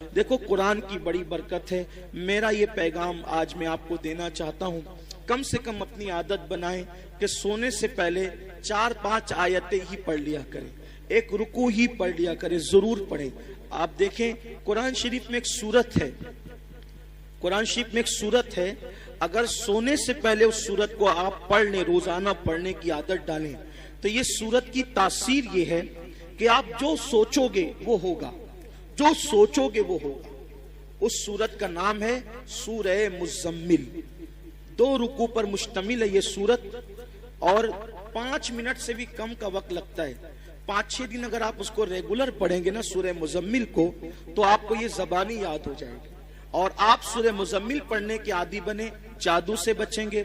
देखो कुरान की बड़ी बरकत है। मेरा ये पैगाम आज मैं आपको देना चाहता हूँ, कम से कम अपनी आदत बनाएं कि सोने से पहले 4-5 आयतें ही पढ़ लिया करें, एक रुकू ही पढ़ लिया करें, जरूर पढ़ें। आप देखें कुरान शरीफ में एक सूरत है, कुरान शरीफ में एक सूरत है, अगर सोने से पहले उस सूरत को आप पढ़ लें, रोजाना पढ़ने की आदत डालें, तो ये सूरत की तासीर ये है कि आप जो सोचोगे वो होगा, जो सोचोगे वो होगा। उस सूरत का नाम है सूरह मुज़म्मिल। 2 रुकू पर मुश्तमिल है ये सूरत और 5 मिनट से भी कम का वक्त लगता है। 5-6 दिन अगर आप उसको रेगुलर पढ़ेंगे ना सूरह मुज़म्मिल को, तो आपको ये ज़बानी याद हो जाएगी और आप सूरह मुज़म्मिल पढ़ने के आदी बने। जादू से बचेंगे,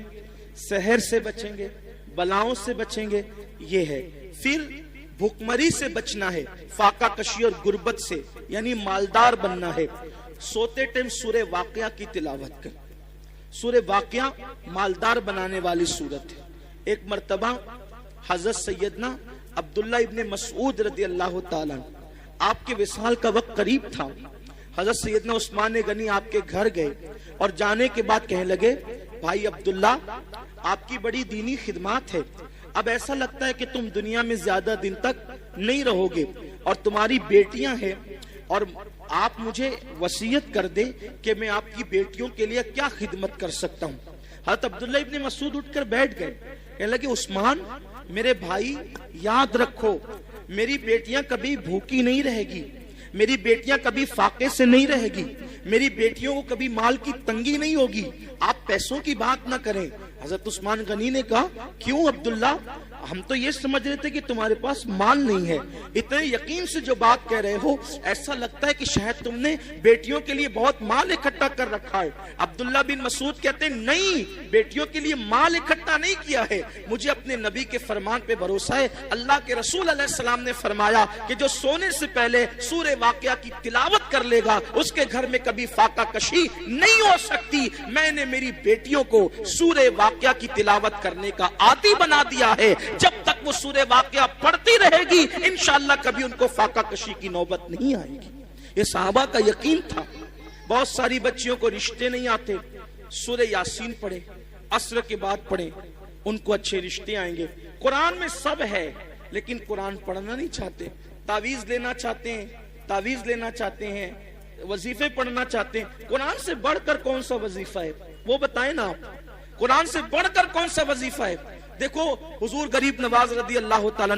सहर से बचेंगे, बलाओं से बचेंगे, ये है। फिर भुखमरी से बचना है, फाका कशी और गुर्बत से, यानी मालदार बनना है। सोते टाइम सूरह वाक़िया की तिलावत कर। सूरह वाक़िया मालदार बनाने वाली सूरत है। एक मर्तबा हजरत सैयदना अब्दुल्ला इब्ने मसऊद रज़ी अल्लाह ताला, आपके विसाल का वक्त करीब था। हजरत सैयदना उस्मान गनी आपके घर गए और जाने के बाद कहने लगे, भाई अब्दुल्ला, आपकी बड़ी दीनी खिदमत है, अब ऐसा लगता है कि तुम दुनिया में ज्यादा दिन तक नहीं रहोगे और तुम्हारी बेटियां हैं, और आप मुझे वसीयत कर दे कि मैं आपकी बेटियों के लिए क्या खिदमत कर सकता हूँ। हज़रत अब्दुल्ला इब्ने मसूद उठकर बैठ गए, कहने लगे, उस्मान मेरे भाई, याद रखो मेरी बेटियां कभी भूखी नहीं रहेगी, मेरी बेटियां कभी फाके से नहीं रहेगी, मेरी बेटियों को कभी माल की तंगी नहीं होगी, आप पैसों की बात ना करें। हजरत उस्मान गनी ने कहा, क्यों अब्दुल्ला, हम तो ये समझ रहे थे कि तुम्हारे पास माल नहीं है, इतने यकीन से जो बात कह रहे हो ऐसा लगता है कि शायद तुमने बेटियों के लिए बहुत माल इकट्ठा कर रखा है। अब्दुल्ला बिन मसूद कहते हैं, नहीं, बेटियों के लिए माल इकट्ठा नहीं किया है, मुझे अपने नबी के फरमान पे भरोसा है। अल्लाह के रसूल अलैहिस्सलाम ने फरमाया कि जो सोने से पहले सूरह वाक़िया की तिलावत कर लेगा उसके घर में कभी फाका कशी नहीं हो सकती। मैंने मेरी बेटियों को सूरह वाक़िया की तिलावत करने का आदी बना दिया है, जब तक वो सूरह वाक़िया पढ़ती रहेगी इंशाअल्लाह कभी उनको फाका कशी की नौबत नहीं आएगी। ये सहाबा का यकीन था। बहुत सारी बच्चियों को रिश्ते नहीं आते, सूरह यासीन पढ़े, असर के बाद पढ़े, उनको अच्छे रिश्ते आएंगे। कुरान में सब है लेकिन कुरान पढ़ना नहीं चाहते, तावीज लेना चाहते हैं, तावीज लेना चाहते हैं, वजीफे पढ़ना चाहते हैं। कुरान से बढ़कर कौन सा वजीफा है वो बताएं ना आप, कुरान से बढ़कर कौन सा वजीफा है। देखो हुजूर गरीब नवाज रज़ी अल्लाह ताला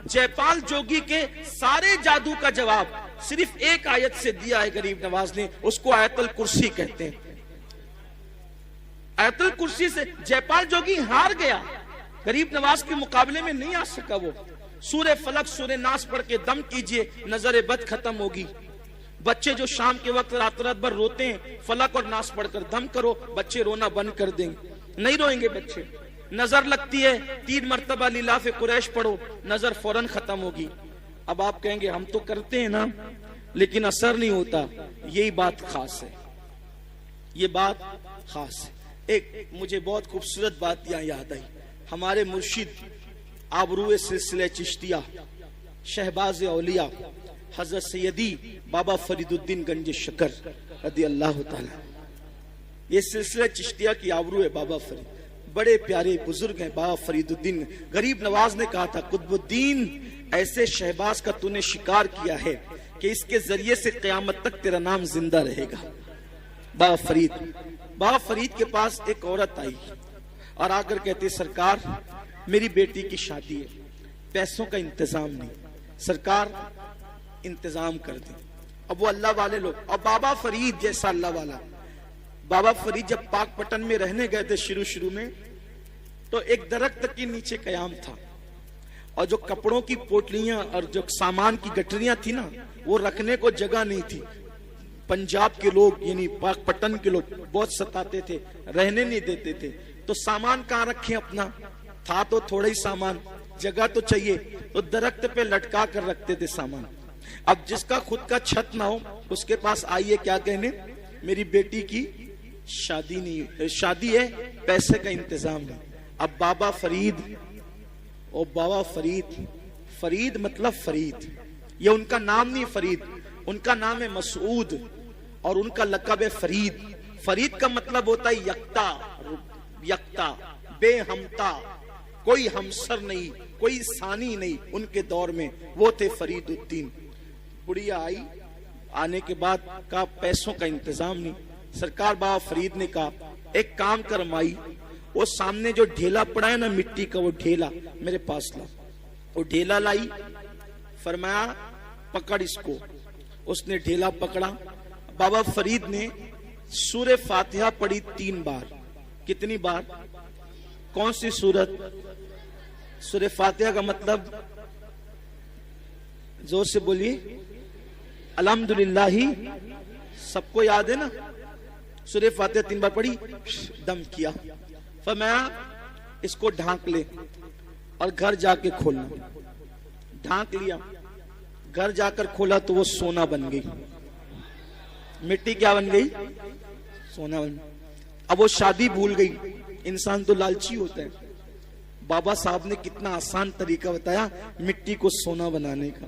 जयपाल जोगी के सारे जादू का जवाब सिर्फ एक आयत से दिया है गरीब नवाज ने, उसको आयतुल कुर्सी कहते हैं। आयतुल कुर्सी से जयपाल जोगी हार गया, गरीब नवाज के मुकाबले में नहीं आ सका। वो सूरह फलक सूरह नास पढ़ के दम कीजिए, नजर बद खत्म होगी। बच्चे जो शाम के वक्त रात रात भर रोते हैं, फलक और नास पढ़कर दम करो, बच्चे रोना बंद कर देंगे, नहीं रोएंगे बच्चे। नजर लगती है, 3 मरतबा लिलाफ़े कुरैश पढ़ो, नजर फौरन खत्म होगी। अब आप कहेंगे हम तो करते हैं ना लेकिन असर नहीं होता। यही बात खास है, ये बात खास है। एक मुझे बहुत खूबसूरत बात यहाँ याद आई। हमारे मुर्शिद आबरूए सिलसिले चिश्तिया शहबाज औलिया हजरत सैयदी बाबा फरीदुद्दीन गंज शकर रज़ी अल्लाह ताला, ये सिलसिला चिश्तिया की आबरू है। बाबा फरीद बड़े प्यारे बुजुर्ग हैं, बाबा फरीदुद्दीन। गरीब नवाज ने कहा था, कुतुबुद्दीन ऐसे शहबाज का तूने शिकार किया है कि इसके जरिए से क़यामत तक तेरा नाम जिंदा रहेगा। बाबा फरीद के पास एक औरत आई और आकर कहती, सरकार मेरी बेटी की शादी है, पैसों का इंतजाम नहीं, सरकार इंतजाम कर दे। अब वो अल्लाह वाले लोग, और बाबा फरीद जैसा अल्लाह वाला, बाबा फरीद जब पाकपटन में रहने गए थे शुरू में, तो एक दरख्त के नीचे कयाम था और जो कपड़ों की पोटलियां और जो सामान की गठरियां थी ना, वो रखने को जगह नहीं थी। पंजाब के लोग यानी पाकपटन के लोग बहुत सताते थे, रहने नहीं देते थे, तो सामान कहाँ रखें अपना, था तो थोड़ा ही सामान, जगह तो चाहिए, तो दरख्त पे लटका कर रखते थे सामान। अब जिसका खुद का छत ना हो उसके पास आइए क्या कहने, मेरी बेटी की शादी नहीं, शादी है, पैसे का इंतजाम नहीं। अब बाबा फरीद, ओ बाबा फरीद, फरीद मतलब फरीद, ये उनका नाम नहीं फरीद, उनका नाम है मसूद। और उनका लक़ब है फरीद। फरीद का मतलब होता है यक्ता, यक्ता, बेहमता, कोई हमसर नहीं, कोई सानी नहीं। उनके दौर में वो थे फरीदुद्दीन। बुढ़िया आई, आने के बाद कहा पैसों का इंतजाम नहीं। सरकार बाबा फरीद ने कहा एक काम कर माई, वो सामने जो ढेला पड़ा है ना मिट्टी का, वो ढेला मेरे पास ला। वो ढेला लाई, फरमाया पकड़ इसको। उसने ढेला पकड़ा। बाबा फरीद ने सूरह फातिहा पढ़ी 3 बार। कितनी बार? कौन सी सूरत? सूरह फातिहा का मतलब जोर से बोलिए, अल्हम्दुलिल्लाही। सबको याद है ना? सूरह फातिहा 3 बार पढ़ी, दम किया, फरमाया इसको ढांक ले और घर जाके खोलना। ढांक लिया, घर जाकर खोला तो वो सोना बन गई। मिट्टी क्या बन गई? सोना बन गई। अब वो शादी भूल गई। इंसान तो लालची होता है। बाबा साहब ने कितना आसान तरीका बताया मिट्टी को सोना बनाने का।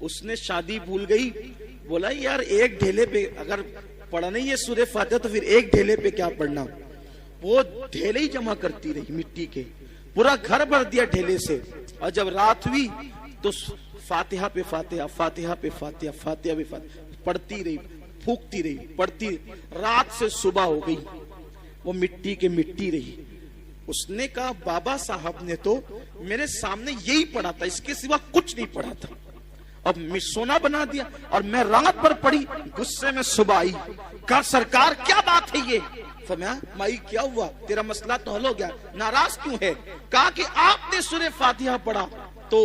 उसने शादी भूल गई, बोला यार एक ढेले पे अगर पढ़ा नहीं है सूरह फातिहा तो फिर एक ढेले पे क्या पढ़ना। वो ढेले ही जमा करती रही मिट्टी के, पूरा घर भर दिया ढेले से। और जब रात हुई तो फातिहा पे फातिहा, फातिहा पे फातिहा, फातिहा पे फातिहा पढ़ती रही, फूकती रही, पढ़ती। रात से सुबह हो गई, वो मिट्टी के मिट्टी रही। उसने कहा बाबा साहब ने तो मेरे सामने यही पढ़ा था, इसके सिवा कुछ नहीं पढ़ा था। अब सोना बना दिया और मैं रात भर पढ़ी। गुस्से में सुबह आई, कहा सरकार क्या बात है ये? फरमाया माई क्या हुआ, तेरा मसला तो हल हो गया, नाराज क्यों है? कहा कि आपने सूरह फातिहा पढ़ा तो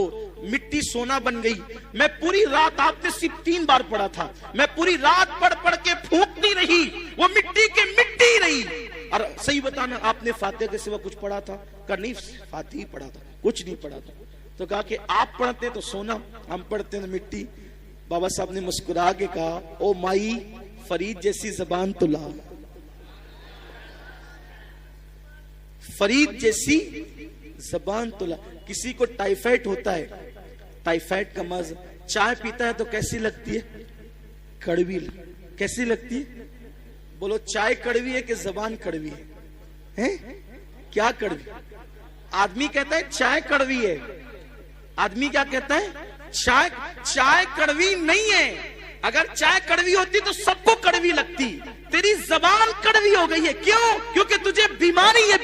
मिट्टी सोना बन गई। मैं पूरी रात, आपने सिर्फ 3 बार पढ़ा था, मैं पूरी रात पढ़ पढ़ के फूंकती रही, वो मिट्टी के मिट्टी रही। और सही बताना आपने फातिहा के सिवा कुछ पढ़ा था? कहा नहीं फातिहा ही पढ़ा था, कुछ नहीं पढ़ा था। तो कहा कि आप पढ़ते तो सोना, हम पढ़ते तो मिट्टी। बाबा साहब ने मुस्कुरा के कहा ओ माई, फरीद जैसी जबान तो ला, फरीद जैसी जबान तो ला। किसी को टाइफाइड होता है, टाइफाइड का मर्ज, चाय पीता है तो कैसी लगती है? कड़वी। कैसी लगती है? बोलो चाय कड़वी है कि जबान कड़वी है? हैं? क्या कड़वी? आदमी कहता है चाय कड़वी है। आदमी क्या कहता है? चाय कड़वी नहीं है। अगर चाय कड़वी होती तो सबको कड़वी लगती। तेरी जबान कड़वी हो गई है। क्यों? क्योंकि तुझे बीमारी है,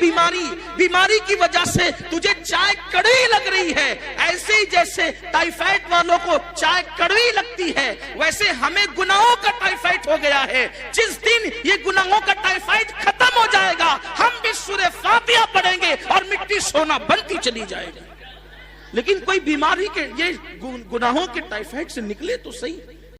बीमारी की वजह से तुझे चाय कड़वी लग रही है। ऐसे ही जैसे टाइफाइड वालों को चाय कड़वी लगती है, वैसे हमें गुनाहों का टाइफाइड हो गया है। जिस दिन ये गुनाहों का टाइफाइड खत्म हो जाएगा, हम भी सूरह फातिहा पढ़ेंगे और मिट्टी सोना बनती चली जाएगी। लेकिन कोई बीमारी के, ये गुनाहों के टाइफाइड से निकले तो सही।